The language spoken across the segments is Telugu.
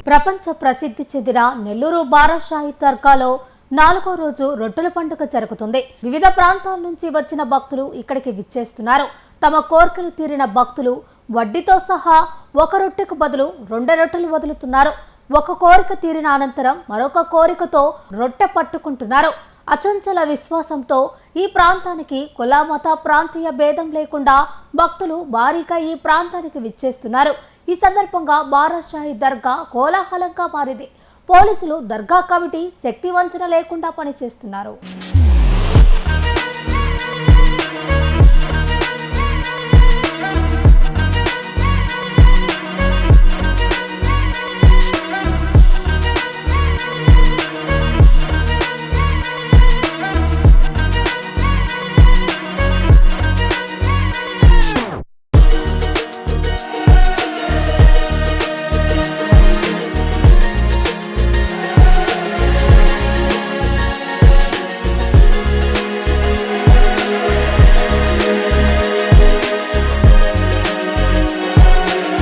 ప్రపంచ ప్రసిద్ధి చెందిన నెల్లూరు బారాషాహి దర్గాలో 4వ రోజు రొట్టెల పండుగ జరుగుతుంది. వివిధ ప్రాంతాల నుంచి వచ్చిన భక్తులు ఇక్కడికి విచ్చేస్తున్నారు. తమ కోరికలు తీరిన భక్తులు వడ్డీతో సహా ఒక రొట్టెకు బదులు 2 రొట్టెలు వదులుతున్నారు. ఒక కోరిక తీరిన అనంతరం మరొక కోరికతో రొట్టె పట్టుకుంటున్నారు. అచంచల విశ్వాసంతో ఈ ప్రాంతానికి కుల మత ప్రాంతీయ భేదం లేకుండా భక్తులు భారీగా ఈ ప్రాంతానికి విచ్చేస్తున్నారు. ఈ సందర్భంగా బారాషాహి దర్గా కోలాహలంగా మారింది. పోలీసులు దర్గా కమిటీ శక్తి వంచన లేకుండా పనిచేస్తున్నారు.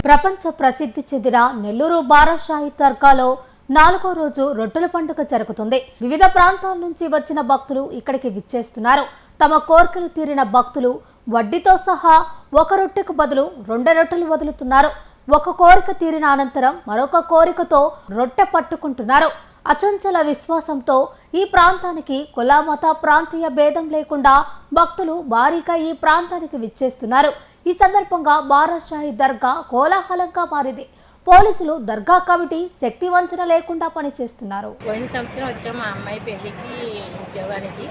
ప్రపంచ ప్రసిద్ధి చెందిన నెల్లూరు బారాషాహి దర్గాలో 4వ రోజు రొట్టెల పండుగ జరుగుతుంది. వివిధ ప్రాంతాల నుంచి వచ్చిన భక్తులు ఇక్కడికి విచ్చేస్తున్నారు. తమ కోరికలు తీరిన భక్తులు వడ్డీతో సహా ఒక రొట్టెకు బదులు 2 రొట్టెలు వదులుతున్నారు. ఒక కోరిక తీరిన అనంతరం మరొక కోరికతో రొట్టె పట్టుకుంటున్నారు. అచంచల విశ్వాసంతో ఈ ప్రాంతానికి కుల మత ప్రాంతీయ భేదం లేకుండా భక్తులు భారీగా ఈ ప్రాంతానికి విచ్చేస్తున్నారు. ఈ సందర్భంగా బారాషాహి దర్గా కోలాహలంగా మారింది. పోలీసులు దర్గా కమిటీ శక్తి వంచన లేకుండా పనిచేస్తున్నారు. పోయిన సంవత్సరం వచ్చాం మా అమ్మాయి పెళ్లికి ఉద్యోగానికి,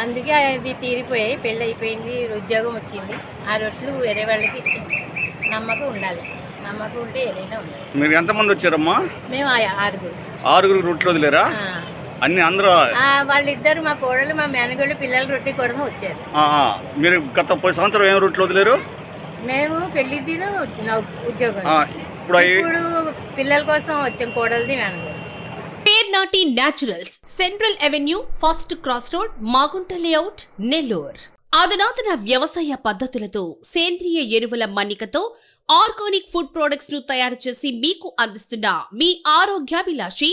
అందుకే అది తీరిపోయాయి. పెళ్ళి అయిపోయింది, ఉద్యోగం వచ్చింది. ఆ రొట్లు వేరే వాళ్ళకి ఇచ్చింది. నమ్మకం ఉండాలి, నమ్మకం ఉంటే ఏదైనా ఉండాలి. మీరు ఎంతమంది వచ్చారమ్మా? మేము 6 రొట్టెలు వదిలేరా? అన్ని అందరూ వాళ్ళిద్దరు, మా కోడలు మా మేనగోళ్ళు పిల్లలు రొట్టె కోసం వచ్చారు. మీరు గత సంవత్సరం ఏం రొట్టెలు వదిలేరు? మేము పెళ్లి తిను ఉద్యోగం, ఇప్పుడు పిల్లల కోసం వచ్చాం, కోడలది మేనగోళ్ళు. Pernati naturals, central avenue, first cross road, Magunta layout, Nellore. అధునాతన వ్యవసాయ పద్ధతులతో సేంద్రియ ఎరువుల మన్నికతో ఆర్గానిక్ ఫుడ్ ప్రొడక్ట్స్ ను తయారు చేసి మీకు అందిస్తున్న మీ ఆరోగ్యాభిలాషి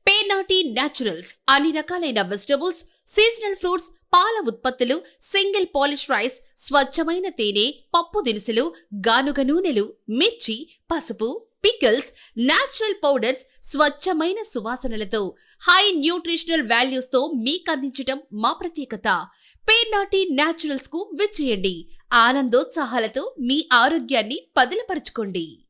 పేర్నాటి న్యాచురల్స్. అన్ని రకాలైన వెజిటబుల్స్, సీజనల్ ఫ్రూట్స్, పాల ఉత్పత్తులు, సింగిల్ పాలిష్ రైస్, స్వచ్ఛమైన తేనె, పప్పు దినుసులు, గానుగ నూనెలు, మిర్చి, పసుపు, పికిల్స్, నేచురల్ పౌడర్స్, స్వచ్ఛమైన సువాసనలతో హై న్యూట్రిషనల్ వాల్యూస్ తో మీకు అందించడం మా ప్రత్యేకత. పేర్నాటి న్యాచురల్స్ కు విచ్చేయండి. ఆనందోత్సాహాలతో మీ ఆరోగ్యాన్ని పదిలపరచుకోండి.